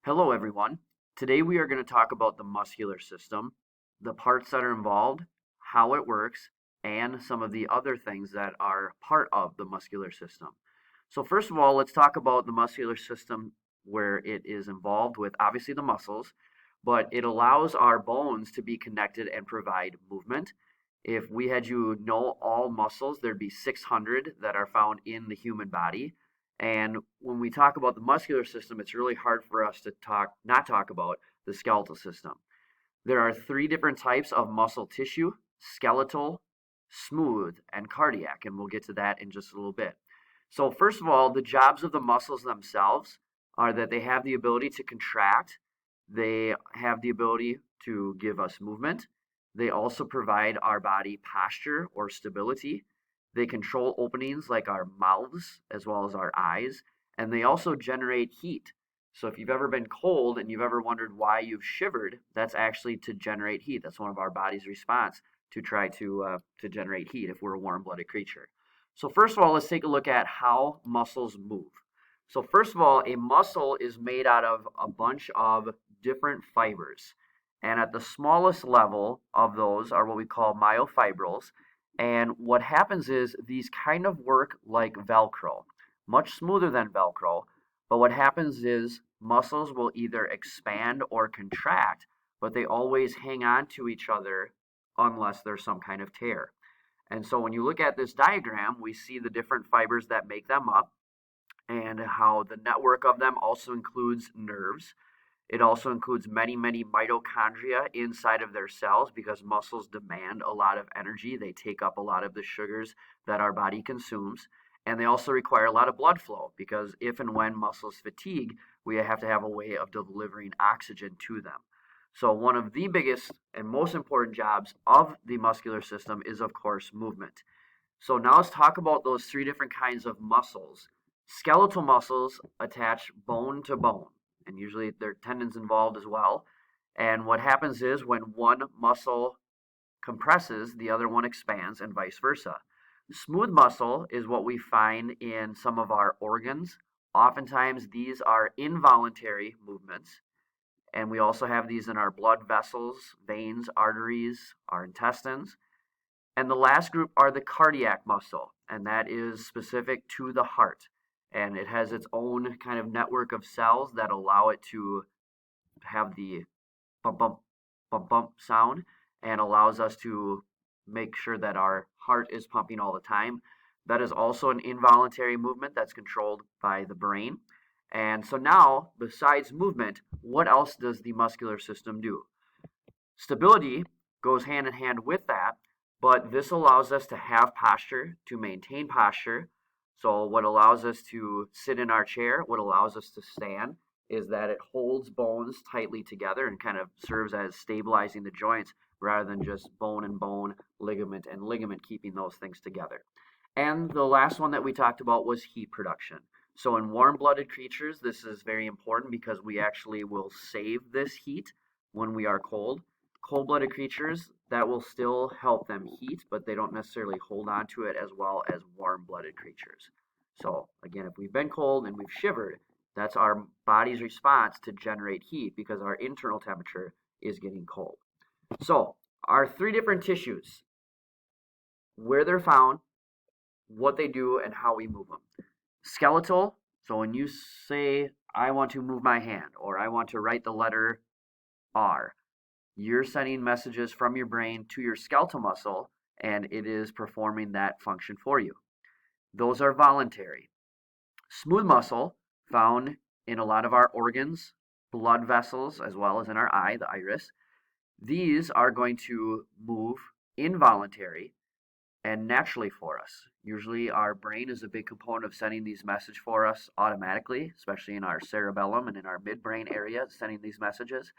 Hello, everyone. Today we are going to talk about the muscular system, the parts that are involved, how it works, and some of the other things that are part of the muscular system. So, first of all, let's talk about the muscular system where it is involved with obviously the muscles, but it allows our bones to be connected and provide movement. If we had you know all muscles, there'd be 600 that are found in the human body. And when we talk about the muscular system, it's really hard for us to not talk about the skeletal system. There are three different types of muscle tissue: skeletal, smooth, and cardiac. And we'll get to that in just a little bit. So, first of all, the jobs of the muscles themselves are that they have the ability to contract, they have the ability to give us movement. They also provide our body posture or stability. They control openings like our mouths as well as our eyes, and they also generate heat. So if you've ever been cold and you've ever wondered why you've shivered, that's actually to generate heat. That's one of our body's response to try to generate heat if we're a warm-blooded creature. So first of all, let's take a look at how muscles move. So first of all, a muscle is made out of a bunch of different fibers. And at the smallest level of those are what we call myofibrils. And what happens is these kind of work like Velcro, much smoother than Velcro. But what happens is muscles will either expand or contract, but they always hang on to each other unless there's some kind of tear. And so when you look at this diagram, we see the different fibers that make them up and how the network of them also includes nerves. It also includes many, many mitochondria inside of their cells because muscles demand a lot of energy. They take up a lot of the sugars that our body consumes. And they also require a lot of blood flow because if and when muscles fatigue, we have to have a way of delivering oxygen to them. So, one of the biggest and most important jobs of the muscular system is, of course, movement. So, now let's talk about those three different kinds of muscles. Skeletal muscles attach bone to bone, and usually there are tendons involved as well. And what happens is when one muscle compresses, the other one expands, and vice versa. Smooth muscle is what we find in some of our organs. Oftentimes, these are involuntary movements, and we also have these in our blood vessels, veins, arteries, our intestines. And the last group are the cardiac muscle, and that is specific to the heart. And it has its own kind of network of cells that allow it to have the bump, bump, bump, bump sound and allows us to make sure that our heart is pumping all the time. That is also an involuntary movement that's controlled by the brain. And so now, besides movement, what else does the muscular system do? Stability goes hand in hand with that, but this allows us to have posture, to maintain posture. So, what allows us to sit in our chair, what allows us to stand, is that it holds bones tightly together and kind of serves as stabilizing the joints rather than just bone and bone, ligament and ligament, keeping those things together. And the last one that we talked about was heat production. So, in warm blooded creatures, this is very important because we actually will save this heat when we are cold. Cold-blooded creatures, that will still help them heat, but they don't necessarily hold on to it as well as warm-blooded creatures. So again, if we've been cold and we've shivered, that's our body's response to generate heat because our internal temperature is getting cold. So our three different tissues, where they're found, what they do, and how we move them. Skeletal, so when you say, I want to move my hand or I want to write the letter R, you're sending messages from your brain to your skeletal muscle, and it is performing that function for you. Those are voluntary. Smooth muscle, found in a lot of our organs, blood vessels, as well as in our eye, the iris. These are going to move involuntary and naturally for us. Usually, our brain is a big component of sending these messages for us automatically, especially in our cerebellum and in our midbrain area, sending these messages.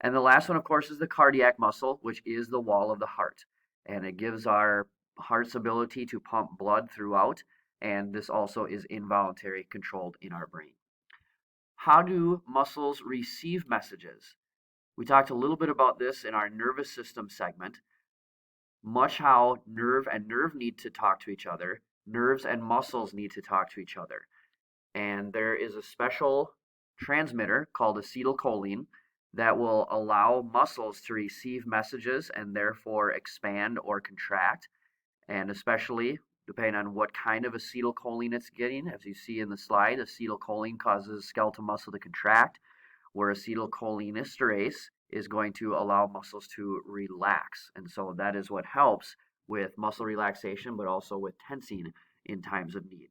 And the last one, of course, is the cardiac muscle, which is the wall of the heart. And it gives our heart's ability to pump blood throughout. And this also is involuntary, controlled in our brain. How do muscles receive messages? We talked a little bit about this in our nervous system segment. Much how nerve and nerve need to talk to each other, nerves and muscles need to talk to each other. And there is a special transmitter called acetylcholine that will allow muscles to receive messages and therefore expand or contract. And especially depending on what kind of acetylcholine it's getting, as you see in the slide, acetylcholine causes skeletal muscle to contract, where acetylcholinesterase is going to allow muscles to relax. And so that is what helps with muscle relaxation, but also with tensing in times of need.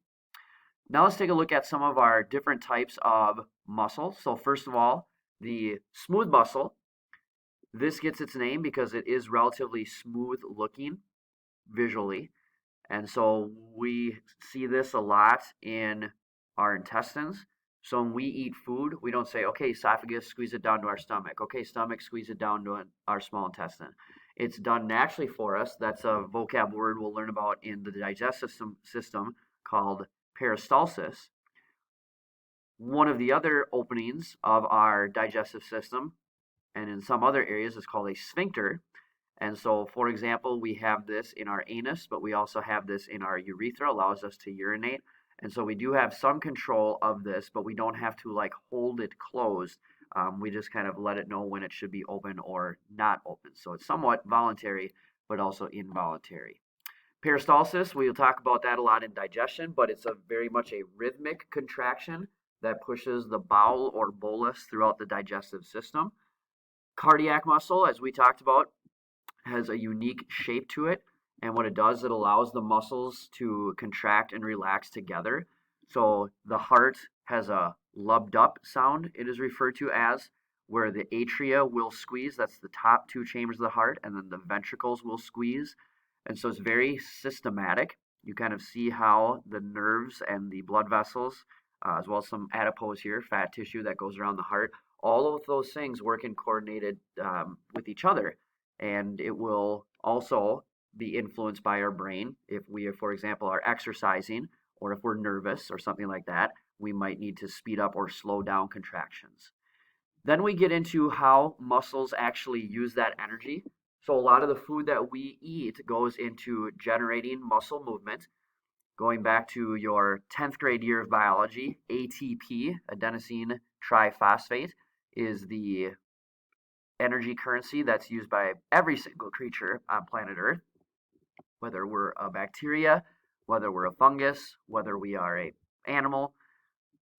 Now let's take a look at some of our different types of muscles. So first of all, the smooth muscle. This gets its name because it is relatively smooth looking visually. And so we see this a lot in our intestines. So when we eat food, we don't say, okay, esophagus, squeeze it down to our stomach. Okay, stomach, squeeze it down to our small intestine. It's done naturally for us. That's a vocab word we'll learn about in the digestive system called peristalsis. One of the other openings of our digestive system, and in some other areas, is called a sphincter. And so, for example, we have this in our anus, but we also have this in our urethra, allows us to urinate. And so we do have some control of this, but we don't have to like hold it closed. We just kind of let it know when it should be open or not open. So it's somewhat voluntary, but also involuntary. Peristalsis, we'll talk about that a lot in digestion, but it's a very much a rhythmic contraction that pushes the bowel or bolus throughout the digestive system. Cardiac muscle, as we talked about, has a unique shape to it, and what it does, it allows the muscles to contract and relax together. So the heart has a lubbed up sound, it is referred to as, where the atria will squeeze, that's the top two chambers of the heart, and then the ventricles will squeeze. And so it's very systematic. You kind of see how the nerves and the blood vessels, as well as some adipose here, fat tissue that goes around the heart, all of those things work in coordinated with each other. And it will also be influenced by our brain. If we, for example, are exercising, or if we're nervous or something like that, we might need to speed up or slow down contractions. Then we get into how muscles actually use that energy. So a lot of the food that we eat goes into generating muscle movement. Going back to your 10th grade year of biology, ATP, adenosine triphosphate, is the energy currency that's used by every single creature on planet Earth, whether we're a bacteria, whether we're a fungus, whether we are an animal.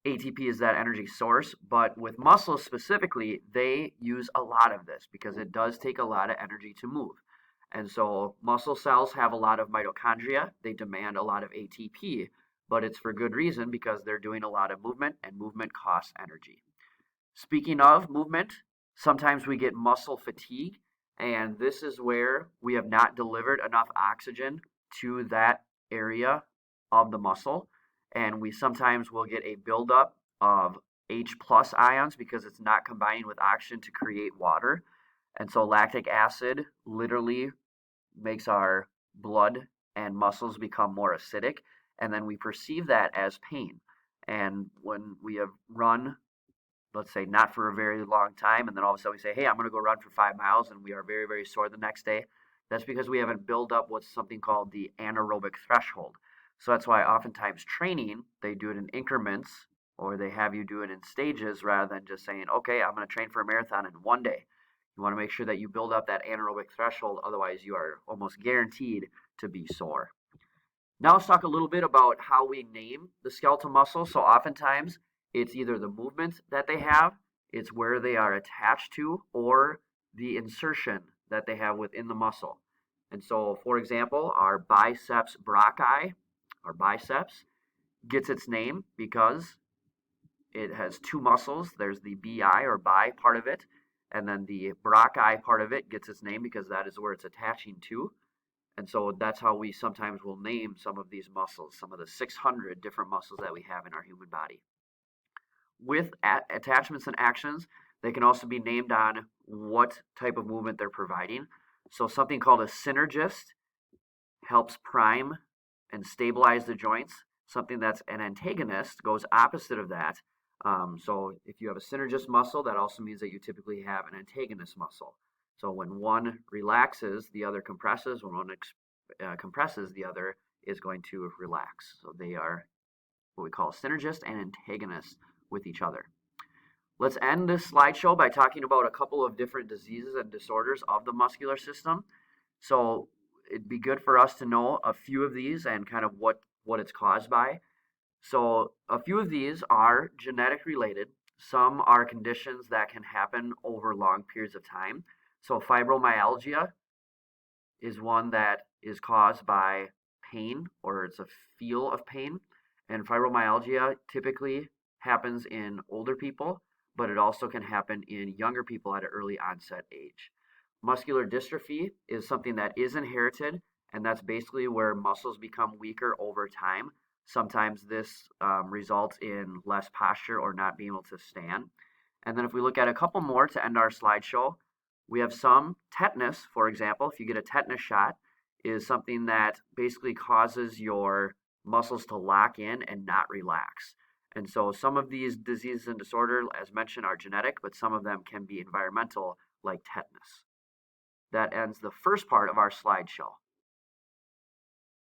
ATP is that energy source, but with muscles specifically, they use a lot of this because it does take a lot of energy to move. And so muscle cells have a lot of mitochondria. They demand a lot of ATP, but it's for good reason because they're doing a lot of movement, and movement costs energy. Speaking of movement, sometimes we get muscle fatigue, and this is where we have not delivered enough oxygen to that area of the muscle, and we sometimes will get a buildup of H plus ions because it's not combining with oxygen to create water. And so lactic acid literally makes our blood and muscles become more acidic, and then we perceive that as pain. And when we have run, let's say not for a very long time, and then all of a sudden we say, hey, I'm going to go run for 5 miles, and we are very, very sore the next day, that's because we haven't built up what's something called the anaerobic threshold. So that's why oftentimes training, they do it in increments, or they have you do it in stages rather than just saying, okay, I'm going to train for a marathon in one day. You want to make sure that you build up that anaerobic threshold, otherwise you are almost guaranteed to be sore. Now let's talk a little bit about how we name the skeletal muscles. So oftentimes it's either the movement that they have, it's where they are attached to, or the insertion that they have within the muscle. And so, for example, our biceps brachii, our biceps, gets its name because it has two muscles. There's the bi or bi part of it, and then the brachii part of it gets its name because that is where it's attaching to. And so that's how we sometimes will name some of these muscles, some of the 600 different muscles that we have in our human body. With attachments and actions, they can also be named on what type of movement they're providing. So something called a synergist helps prime and stabilize the joints. Something that's an antagonist goes opposite of that. So if you have a synergist muscle, that also means that you typically have an antagonist muscle. So when one relaxes, the other compresses. When one compresses, the other is going to relax. So they are what we call synergist and antagonist with each other. Let's end this slideshow by talking about a couple of different diseases and disorders of the muscular system. So it'd be good for us to know a few of these and kind of what it's caused by. So a few of these are genetic related. Some are conditions that can happen over long periods of time. So fibromyalgia is one that is caused by pain, or it's a feel of pain. And fibromyalgia typically happens in older people, but it also can happen in younger people at an early onset age. Muscular dystrophy is something that is inherited, and that's basically where muscles become weaker over time. Sometimes this results in less posture or not being able to stand. And then if we look at a couple more to end our slideshow, we have some tetanus, for example. If you get a tetanus shot, is something that basically causes your muscles to lock in and not relax. And so some of these diseases and disorders, as mentioned, are genetic, but some of them can be environmental, like tetanus. That ends the first part of our slideshow.